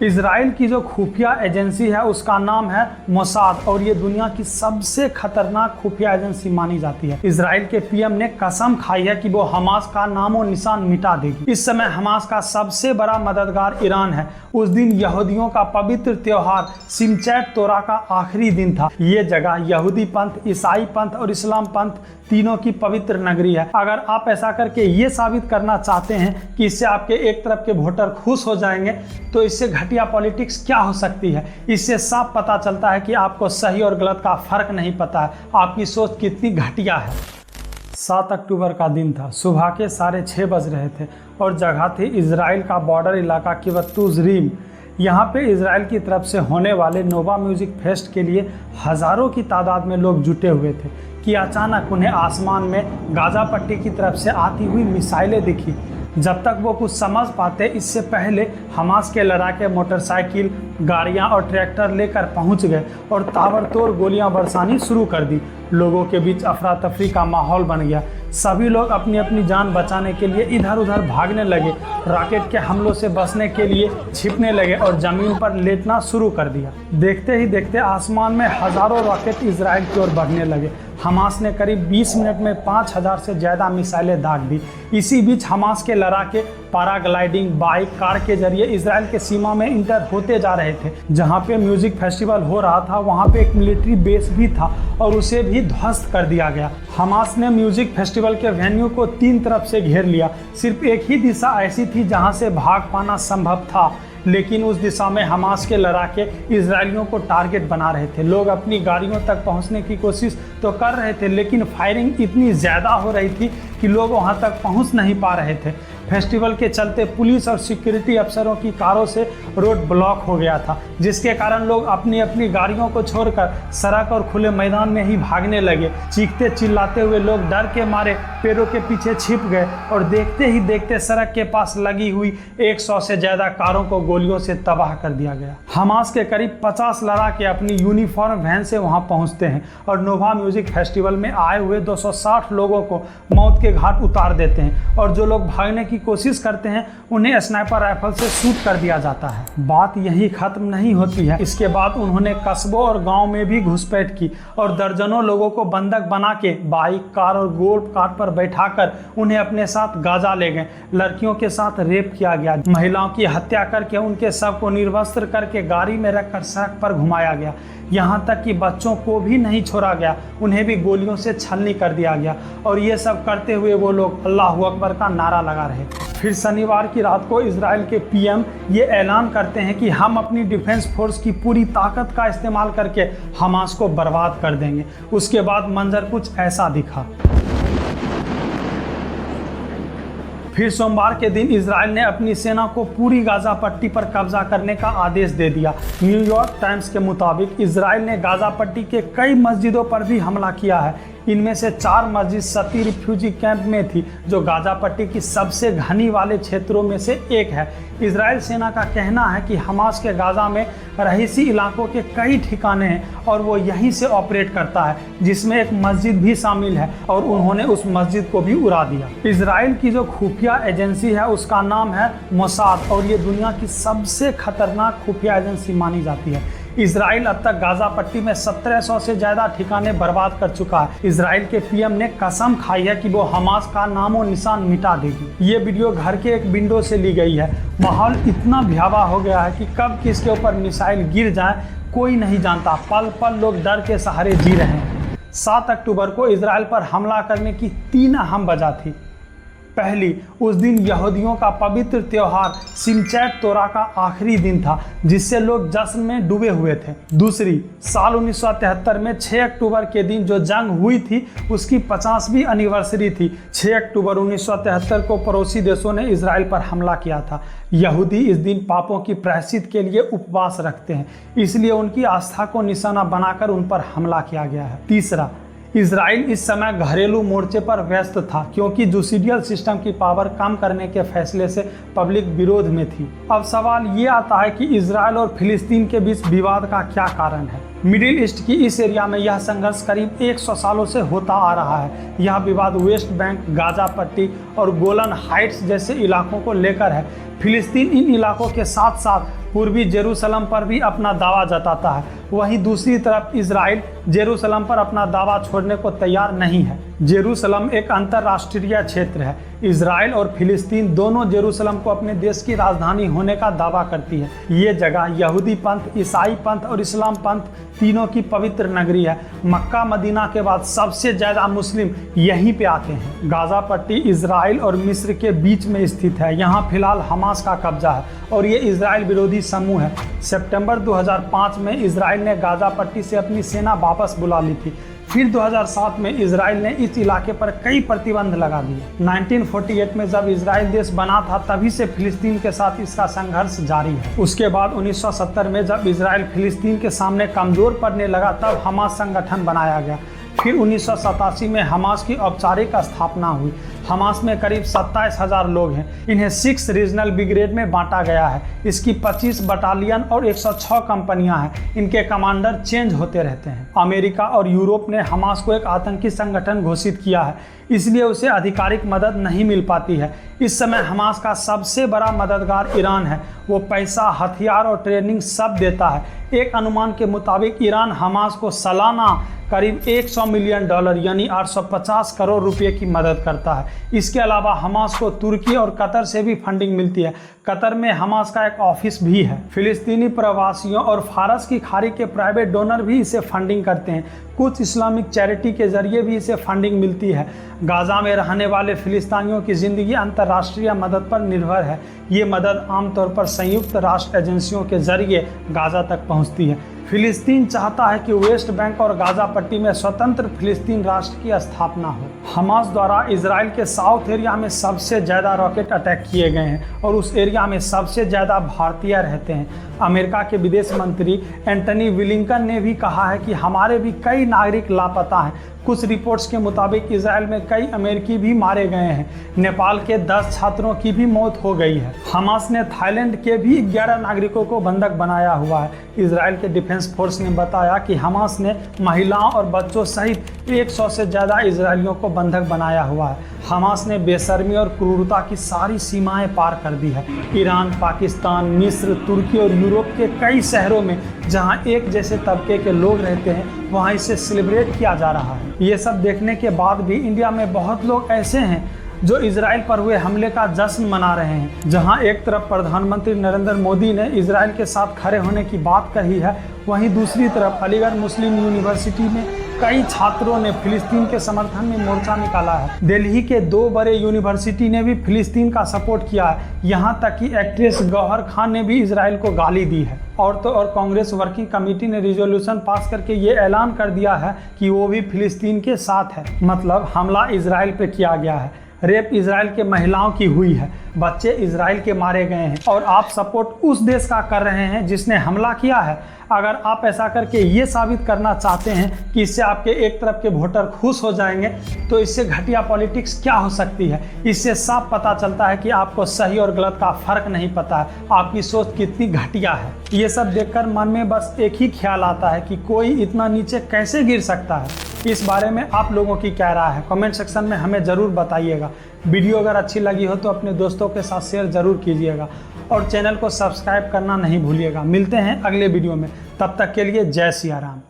Israel की जो खुफिया एजेंसी है उसका नाम है मोसाद और ये दुनिया की सबसे खतरनाक खुफिया एजेंसी मानी जाती है। इजराइल के पीएम ने कसम खाई है कि वो हमास का नामो निशान मिटा देगी। इस समय हमास का सबसे बड़ा मददगार ईरान है। उस दिन यहूदियों का पवित्र त्योहार सिमचैट तोरा का आखिरी दिन था। ये जगह यहूदी पंथ, ईसाई पंथ और इस्लाम पंथ तीनों की पवित्र नगरी है। अगर आप ऐसा करके ये साबित करना चाहते हैं कि इससे आपके एक तरफ के वोटर खुश हो जाएंगे तो इससे घटिया पॉलिटिक्स क्या हो सकती है। इससे साफ पता चलता है कि आपको सही और गलत का फर्क नहीं पता है, आपकी सोच कितनी घटिया है। 7 अक्टूबर का दिन था। सुबह के 6:30 बज रहे थे और जगह थी इजराइल का बॉर्डर इलाका किब्बुत्ज रीम। यहाँ पे इजराइल की तरफ से होने वाले नोवा म्यूजिक फेस्ट के लिए हज़ारों की तादाद में लोग जुटे हुए थे कि अचानक उन्हें आसमान में गाजा पट्टी की तरफ से आती हुई मिसाइलें दिखी। जब तक वो कुछ समझ पाते इससे पहले हमास के लड़ाके मोटरसाइकिल, गाड़ियां और ट्रैक्टर लेकर पहुंच गए और ताबड़तोड़ गोलियां बरसानी शुरू कर दी। लोगों के बीच अफरा तफरी का माहौल बन गया। सभी लोग अपनी अपनी जान बचाने के लिए इधर उधर भागने लगे, रॉकेट के हमलों से बचने के लिए छिपने लगे और ज़मीन पर लेटना शुरू कर दिया। देखते ही देखते आसमान में हज़ारों रॉकेट इजराइल की ओर बढ़ने लगे। हमास ने करीब 20 मिनट में 5000 से ज़्यादा मिसाइलें दाग दी। इसी बीच हमास के लड़ाके पैराग्लाइडिंग, बाइक, कार के जरिए इजराइल के सीमा में इंटर होते जा रहे थे। जहाँ पे म्यूजिक फेस्टिवल हो रहा था वहाँ पे एक मिलिट्री बेस भी था और उसे भी ध्वस्त कर दिया गया। हमास ने म्यूजिक फेस्टिवल के वेन्यू को 3 तरफ से घेर लिया। सिर्फ एक ही दिशा ऐसी थी जहाँ से भाग पाना संभव था, लेकिन उस दिशा में हमास के लड़ाके इजरायलियों को टारगेट बना रहे थे। लोग अपनी गाड़ियों तक पहुंचने की कोशिश तो कर रहे थे, लेकिन फायरिंग इतनी ज़्यादा हो रही थी कि लोग वहां तक पहुंच नहीं पा रहे थे। फेस्टिवल के चलते पुलिस और सिक्योरिटी अफसरों की कारों से रोड ब्लॉक हो गया था, जिसके कारण लोग अपनी अपनी गाड़ियों को छोड़कर सड़क और खुले मैदान में ही भागने लगे। चीखते चिल्लाते हुए लोग डर के मारे पेड़ों के पीछे छिप गए और देखते ही देखते सड़क के पास लगी हुई 100 से ज़्यादा कारों को गोलियों से तबाह कर दिया गया। हमास के करीब 50 लड़ाके अपनी यूनिफॉर्म वैन से वहां पहुंचते हैं और नोवा म्यूजिक फेस्टिवल में आए हुए 260 लोगों को मौत के घाट उतार देते हैं और जो लोग भागने की कोशिश करते हैं उन्हें स्नाइपर राइफल से शूट कर दिया जाता है। बात यही खत्म नहीं होती है। इसके बाद उन्होंने कस्बों और गांव में भी घुसपैठ की और दर्जनों लोगों को बंधक बना के बाइक, कार और गोल्फ कार्ट पर बैठाकर उन्हें अपने साथ गाजा ले गए। लड़कियों के साथ रेप किया गया, महिलाओं की हत्या करके उनके शव को निर्वस्त्र करके गाड़ी में रखकर सड़क पर घुमाया गया। यहाँ तक कि बच्चों को भी नहीं छोड़ा गया, उन्हें भी गोलियों से छलनी कर दिया गया। और ये सब करते हुए वो लोग अल्लाहू अकबर का नारा लगा रहे थे। फिर शनिवार की रात को इजराइल के पीएम ये ऐलान करते हैं कि हम अपनी डिफेंस फोर्स की पूरी ताकत का इस्तेमाल करके हमास को बर्बाद कर देंगे। उसके बाद मंजर कुछ ऐसा दिखा। फिर सोमवार के दिन इजराइल ने अपनी सेना को पूरी गाजा पट्टी पर कब्जा करने का आदेश दे दिया। न्यूयॉर्क टाइम्स के मुताबिक इजराइल ने गाजा पट्टी के कई मस्जिदों पर भी हमला किया है। इनमें से 4 मस्जिद सती रिफ्यूजी कैंप में थी, जो गाजा पट्टी की सबसे घनी वाले क्षेत्रों में से एक है। इजराइल सेना का कहना है कि हमास के गाजा में रहीसी इलाकों के कई ठिकाने हैं और वो यहीं से ऑपरेट करता है, जिसमें एक मस्जिद भी शामिल है और उन्होंने उस मस्जिद को भी उड़ा दिया। इजराइल की जो खुफिया एजेंसी है उसका नाम है मोसाद और ये दुनिया की सबसे खतरनाक खुफिया एजेंसी मानी जाती है। इजराइल अब तक गाजा पट्टी में 1700 से ज़्यादा ठिकाने बर्बाद कर चुका है। इजराइल के पीएम ने कसम खाई है कि वो हमास का नामो निशान मिटा देगी। ये वीडियो घर के एक विंडो से ली गई है। माहौल इतना भयावह हो गया है कि कब किसके ऊपर मिसाइल गिर जाए कोई नहीं जानता। पल पल लोग डर के सहारे जी रहे हैं। 7 अक्टूबर को इजराइल पर हमला करने की 3 अहम वजह थी। पहली, उस दिन यहूदियों का पवित्र त्योहार सिमचैट तोरा का आखिरी दिन था, जिससे लोग जश्न में डूबे हुए थे। दूसरी, साल 1973 में 6 अक्टूबर के दिन जो जंग हुई थी उसकी 50वीं एनिवर्सरी थी। 6 अक्टूबर 1973 को पड़ोसी देशों ने इजराइल पर हमला किया था। यहूदी इस दिन पापों की प्रायश्चित के लिए उपवास रखते हैं, इसलिए उनकी आस्था को निशाना बनाकर उन पर हमला किया गया है। तीसरा, इजराइल इस समय घरेलू मोर्चे पर व्यस्त था क्योंकि जुडिशियल सिस्टम की पावर कम करने के फैसले से पब्लिक विरोध में थी। अब सवाल ये आता है कि इजराइल और फिलिस्तीन के बीच विवाद का क्या कारण है। मिडिल ईस्ट की इस एरिया में यह संघर्ष करीब 100 सालों से होता आ रहा है। यह विवाद वेस्ट बैंक, गाजा पट्टी और गोलन हाइट्स जैसे इलाकों को लेकर है। फिलिस्तीन इन इलाकों के साथ साथ पूर्वी जेरूसलम पर भी अपना दावा जताता है। वहीं दूसरी तरफ इजराइल जेरूसलम पर अपना दावा छोड़ने को तैयार नहीं है। जेरूसलम एक अंतर्राष्ट्रीय क्षेत्र है। इजराइल और फिलिस्तीन दोनों जेरूसलम को अपने देश की राजधानी होने का दावा करती है। ये जगह यहूदी पंथ, ईसाई पंथ और इस्लाम पंथ तीनों की पवित्र नगरी है। मक्का मदीना के बाद सबसे ज़्यादा मुस्लिम यहीं पे आते हैं। गाजा पट्टी इजराइल और मिस्र के बीच में स्थित है। यहाँ फिलहाल हमास का कब्जा है और ये इजराइल विरोधी समूह है। सितंबर 2005 में इजराइल ने गाजा पट्टी से अपनी सेना वापस बुला ली थी। फिर 2007 में इजराइल ने इस इलाके पर कई प्रतिबंध लगा दिए। 1948 में जब इजराइल देश बना था तभी से फिलिस्तीन के साथ इसका संघर्ष जारी है। उसके बाद 1970 में जब इजराइल फिलिस्तीन के सामने कमजोर पड़ने लगा तब हमास संगठन बनाया गया। फिर 1987 में हमास की औपचारिक स्थापना हुई। हमास में करीब 27,000 लोग हैं। इन्हें 6 रीजनल ब्रिगेड में बांटा गया है। इसकी 25 बटालियन और 106 कंपनियां हैं। इनके कमांडर चेंज होते रहते हैं। अमेरिका और यूरोप ने हमास को एक आतंकी संगठन घोषित किया है, इसलिए उसे आधिकारिक मदद नहीं मिल पाती है। इस समय हमास का सबसे बड़ा मददगार ईरान है। वो पैसा, हथियार और ट्रेनिंग सब देता है। एक अनुमान के मुताबिक ईरान हमास को सालाना करीब $100 मिलियन यानी 850 करोड़ रुपए की मदद करता है। इसके अलावा हमास को तुर्की और कतर से भी फंडिंग मिलती है। कतर में हमास का एक ऑफिस भी है। फिलिस्तीनी प्रवासियों और फारस की खाड़ी के प्राइवेट डोनर भी इसे फंडिंग करते हैं। कुछ इस्लामिक चैरिटी के जरिए भी इसे फंडिंग मिलती है। गाजा में रहने वाले फिलिस्तीनियों की ज़िंदगी अंतर्राष्ट्रीय मदद पर निर्भर है। ये मदद आमतौर पर संयुक्त राष्ट्र एजेंसियों के जरिए गाजा तक पहुंचती है। फिलिस्तीन चाहता है कि वेस्ट बैंक और गाजा पट्टी में स्वतंत्र फिलिस्तीन राष्ट्र की स्थापना हो। हमास द्वारा इजराइल के साउथ एरिया में सबसे ज़्यादा रॉकेट अटैक किए गए हैं और उस एरिया में सबसे ज़्यादा भारतीय रहते हैं। अमेरिका के विदेश मंत्री एंटनी ब्लिंकन ने भी कहा है कि हमारे भी कई नागरिक लापता हैं। कुछ रिपोर्ट्स के मुताबिक इजराइल में कई अमेरिकी भी मारे गए हैं। नेपाल के 10 छात्रों की भी मौत हो गई है। हमास ने थाईलैंड के भी 11 नागरिकों को बंधक बनाया हुआ है। इजराइल के डिफेंस फोर्स ने बताया कि हमास ने महिलाओं और बच्चों सहित 100 से ज़्यादा इजरायलियों को बंधक बनाया हुआ है। हमास ने बेशर्मी और क्रूरता की सारी सीमाएं पार कर दी है। ईरान, पाकिस्तान, मिस्र, तुर्की और यूरोप के कई शहरों में जहां एक जैसे तबके के लोग रहते हैं वहां इसे सेलिब्रेट किया जा रहा है। ये सब देखने के बाद भी इंडिया में बहुत लोग ऐसे हैं जो इजराइल पर हुए हमले का जश्न मना रहे हैं। जहां एक तरफ प्रधानमंत्री नरेंद्र मोदी ने इजराइल के साथ खड़े होने की बात कही है, वहीं दूसरी तरफ अलीगढ़ मुस्लिम यूनिवर्सिटी में कई छात्रों ने फिलिस्तीन के समर्थन में मोर्चा निकाला है। दिल्ली के 2 बड़े यूनिवर्सिटी ने भी फिलिस्तीन का सपोर्ट किया है। यहाँ तक कि एक्ट्रेस गौहर खान ने भी इजराइल को गाली दी है। और तो और कांग्रेस वर्किंग कमेटी ने रिजोल्यूशन पास करके ये ऐलान कर दिया है कि वो भी फिलिस्तीन के साथ है। मतलब हमला इजराइल पे किया गया है। रेप इजराइल के महिलाओं की हुई है। बच्चे इजराइल के मारे गए हैं और आप सपोर्ट उस देश का कर रहे हैं जिसने हमला किया है। अगर आप ऐसा करके ये साबित करना चाहते हैं कि इससे आपके एक तरफ के वोटर खुश हो जाएंगे तो इससे घटिया पॉलिटिक्स क्या हो सकती है। इससे साफ पता चलता है कि आपको सही और गलत का फर्क नहीं पता है। आपकी सोच कितनी घटिया है। ये सब देखकर मन में बस एक ही ख्याल आता है कि कोई इतना नीचे कैसे गिर सकता है। इस बारे में आप लोगों की क्या राय है कमेंट सेक्शन में हमें ज़रूर बताइएगा। वीडियो अगर अच्छी लगी हो तो अपने दोस्तों के साथ शेयर ज़रूर कीजिएगा और चैनल को सब्सक्राइब करना नहीं भूलिएगा। मिलते हैं अगले वीडियो में, तब तक के लिए जय सिया राम।